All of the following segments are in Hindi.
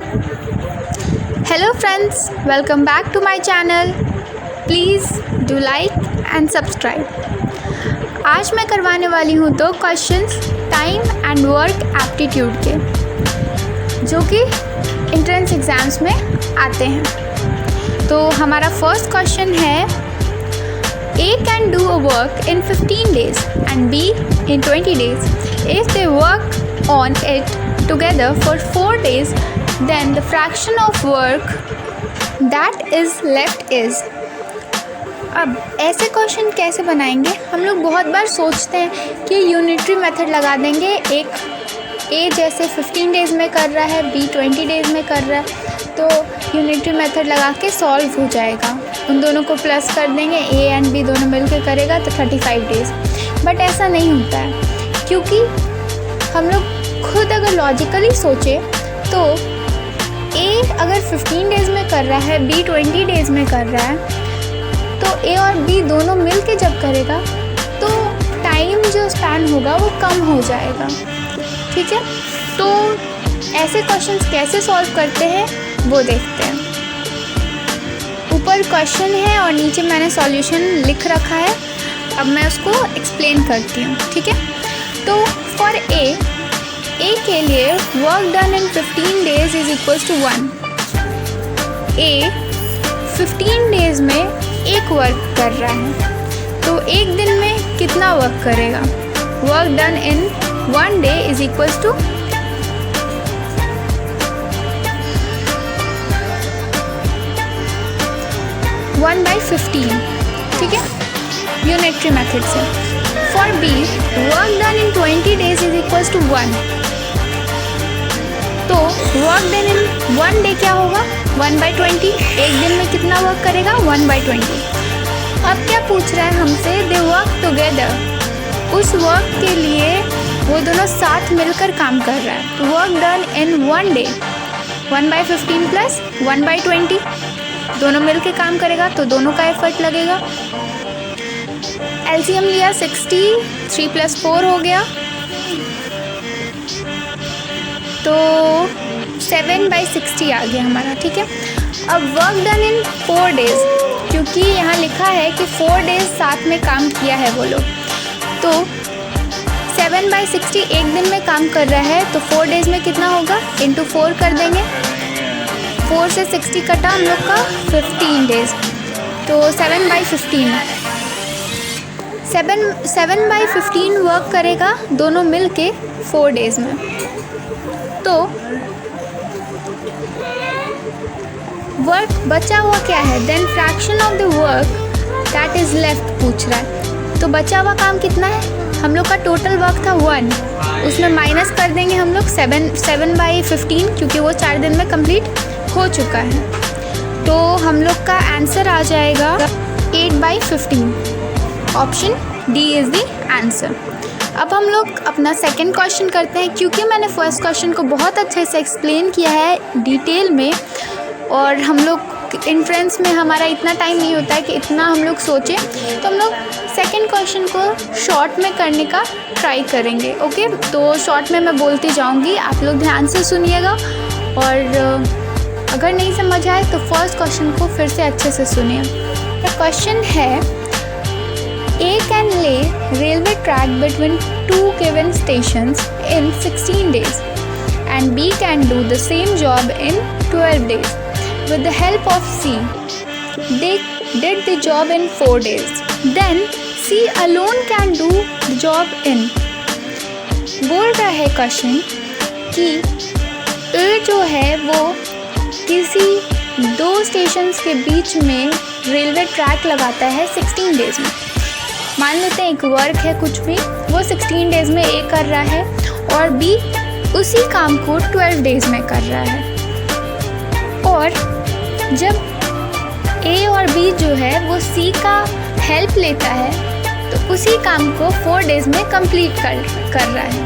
Hello friends, welcome back to my channel. Please do like and subscribe. आज मैं करवाने वाली हूँ 2 questions time and work aptitude के, जो कि एंट्रेंस एग्ज़ाम्स में आते हैं। तो हमारा फर्स्ट क्वेश्चन है, A can do a work in 15 days and B in 20 days. If they work on it together for 4 days, then the fraction of work that is left is. अब ऐसे क्वेश्चन कैसे बनाएंगे? हम लोग बहुत बार सोचते हैं कि यूनिटरी मेथड लगा देंगे, एक A जैसे 15 डेज़ में कर रहा है, B 20 डेज़ में कर रहा है, तो यूनिटरी मेथड लगा के सॉल्व हो जाएगा। उन दोनों को प्लस कर देंगे, A एंड B दोनों मिलकर करेगा तो 35 डेज़। बट ऐसा नहीं होता है, क्योंकि हम लोग खुद अगर लॉजिकली सोचे तो A अगर 15 डेज़ में कर रहा है, B 20 डेज़ में कर रहा है, तो A और B दोनों मिल के जब करेगा तो टाइम जो स्पैन होगा वो कम हो जाएगा। ठीक है, तो ऐसे क्वेश्चंस कैसे सॉल्व करते हैं वो देखते हैं। ऊपर क्वेश्चन है और नीचे मैंने सॉल्यूशन लिख रखा है, अब मैं उसको एक्सप्लेन करती हूँ। ठीक है, तो फॉर A के लिए work done in 15 days is equals to 1। A 15 days में एक वर्क कर रहा है, तो एक दिन में कितना वर्क करेगा? Work done in 1 day is equals to 1/15। ठीक है, यूनिटरी मेथड से। For B work done in 20 days is equals to 1। तो वर्क डन इन 1 डे क्या होगा? 1/20। एक दिन में कितना वर्क करेगा? 1/20। अब क्या पूछ रहा है हमसे? They work together. उस वर्क के लिए वो दोनों साथ मिलकर काम कर रहा है। Work done in 1 day 1/15 plus 1/20, दोनों मिल के काम करेगा तो दोनों का एफर्ट लगेगा। एलसीएम लिया 60, 3 + 4 हो गया, तो 7/60 आ गया हमारा। ठीक है, अब वर्क डन इन 4 डेज़, क्योंकि यहाँ लिखा है कि 4 डेज़ साथ में काम किया है वो लोग, तो 7/60 एक दिन में काम कर रहा है, तो 4 डेज़ में कितना होगा? इंटू 4 कर देंगे। 4 से 60 कटा हम लोग का 15 डेज़, तो 7/15 7/15 वर्क करेगा दोनों मिल के 4 डेज़ में। तो वर्क बचा हुआ क्या है? Then fraction of the work that is left पूछ रहा है। तो बचा हुआ काम कितना है? हम लोग का टोटल वर्क था 1, उसमें माइनस कर देंगे हम लोग 7/15, क्योंकि वो 4 दिन में कंप्लीट हो चुका है। तो हम लोग का आंसर आ जाएगा 8/15। Option D is the answer. अब हम लोग अपना सेकंड क्वेश्चन करते हैं। क्योंकि मैंने फर्स्ट क्वेश्चन को बहुत अच्छे से एक्सप्लेन किया है डिटेल में, और हम लोग एंट्रेंस में हमारा इतना टाइम नहीं होता है कि इतना हम लोग सोचें, तो हम लोग सेकंड क्वेश्चन को शॉर्ट में करने का ट्राई करेंगे। ओके, तो शॉर्ट में मैं बोलती जाऊंगी, आप लोग ध्यान से सुनिएगा, और अगर नहीं समझ आए तो फर्स्ट क्वेश्चन को फिर से अच्छे से सुनिए। तो क्वेश्चन है, A can lay railway track between 2 given stations in 16 days and B can do the same job in 12 days. With the help of C, they did the job in 4 days. Then C alone can do the job in. बोल रहा है क्वेश्चन कि A जो है वो किसी 2 स्टेशंस के बीच में रेलवे ट्रैक लगाता है 16 डेज़ में। मान लेते हैं एक वर्क है कुछ भी, वो 16 डेज़ में A कर रहा है और B उसी काम को 12 डेज़ में कर रहा है। और जब A और B जो है वो C का हेल्प लेता है तो उसी काम को 4 डेज़ में कंप्लीट कर रहा है।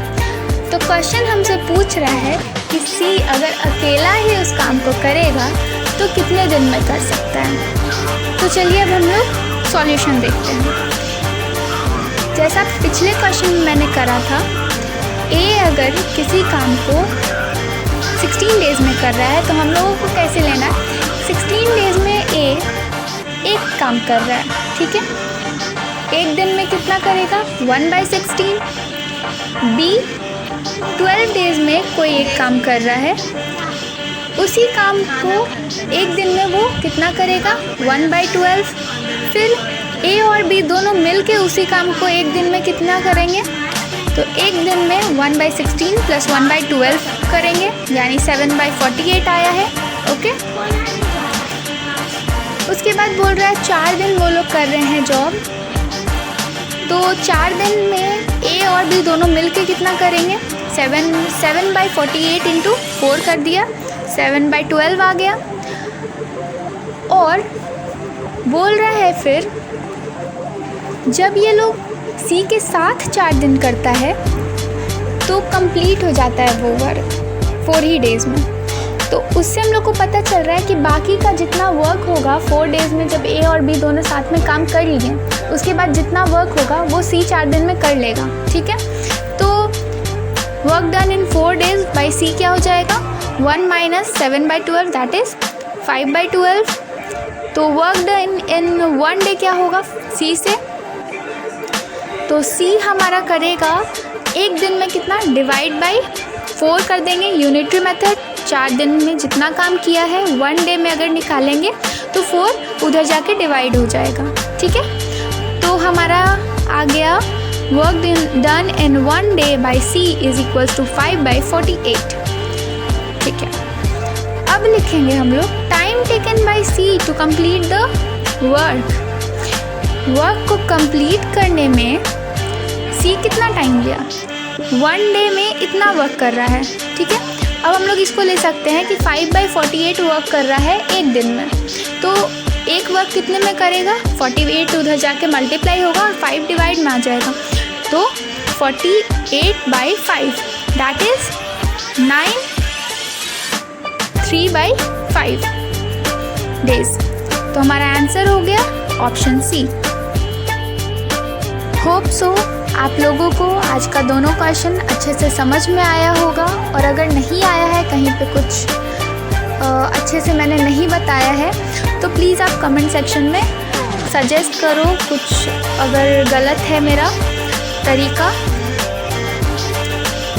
तो क्वेश्चन हमसे पूछ रहा है कि C अगर अकेला ही उस काम को करेगा तो कितने दिन में कर सकता है। तो चलिए अब हम लोग सॉल्यूशन देखते हैं। जैसा पिछले क्वेश्चन में मैंने करा था, A अगर किसी काम को 16 डेज़ में कर रहा है, तो हम लोगों को कैसे लेना है, 16 डेज़ में ए एक काम कर रहा है, ठीक है, एक दिन में कितना करेगा 1/16। बी 12 डेज़ में कोई एक काम कर रहा है, उसी काम को एक दिन में वो कितना करेगा 1/12। फिर ए और बी दोनों मिल के उसी काम को एक दिन में कितना करेंगे, तो एक दिन में 1/16 + 1/12 करेंगे, यानी 7/48 आया है। ओके, उसके बाद बोल रहा है 4 दिन वो लोग कर रहे हैं जॉब, तो 4 दिन में ए और बी दोनों मिल के कितना करेंगे, 7/48 × 4 कर दिया, 7/12 आ गया। और बोल रहा है फिर जब ये लोग सी के साथ 4 दिन करता है तो कंप्लीट हो जाता है वो वर्क 4 ही डेज़ में। तो उससे हम लोग को पता चल रहा है कि बाकी का जितना वर्क होगा 4 डेज़ में, जब ए और बी दोनों साथ में काम कर लिए, उसके बाद जितना वर्क होगा वो सी 4 दिन में कर लेगा, ठीक है। तो work done in 4 days by C क्या हो जाएगा, 1 - 7/12 दैट इज़ 5/12। तो वर्क डन इन 1 डे क्या होगा सी से, तो सी हमारा करेगा एक दिन में कितना, डिवाइड बाई 4 कर देंगे, यूनिटरी मेथड। 4 दिन में जितना काम किया है 1 डे में अगर निकालेंगे तो 4 उधर जाके डिवाइड हो जाएगा, ठीक है। तो हमारा आ गया work done in 1 day by C = 5/48, ठीक है। अब लिखेंगे हम लोग time taken by C to complete the work को कंप्लीट करने में सी कितना टाइम लिया, 1 डे में इतना वर्क कर रहा है, ठीक है। अब हम लोग इसको ले सकते हैं कि 5/48 वर्क कर रहा है एक दिन में, तो एक वर्क कितने में करेगा, 48 उधर जाके मल्टीप्लाई होगा और 5 डिवाइड में आ जाएगा, तो 48/5 दैट इज़ 9 3/5 डेज। तो हमारा आंसर हो गया ऑप्शन सी। होप सो आप लोगों को आज का दोनों क्वेश्चन अच्छे से समझ में आया होगा, और अगर नहीं आया है, कहीं पे कुछ अच्छे से मैंने नहीं बताया है, तो प्लीज़ आप कमेंट सेक्शन में सजेस्ट करो कुछ अगर गलत है मेरा तरीका।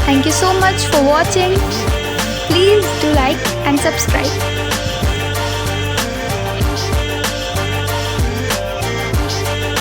Thank you so much for watching, please do like and subscribe.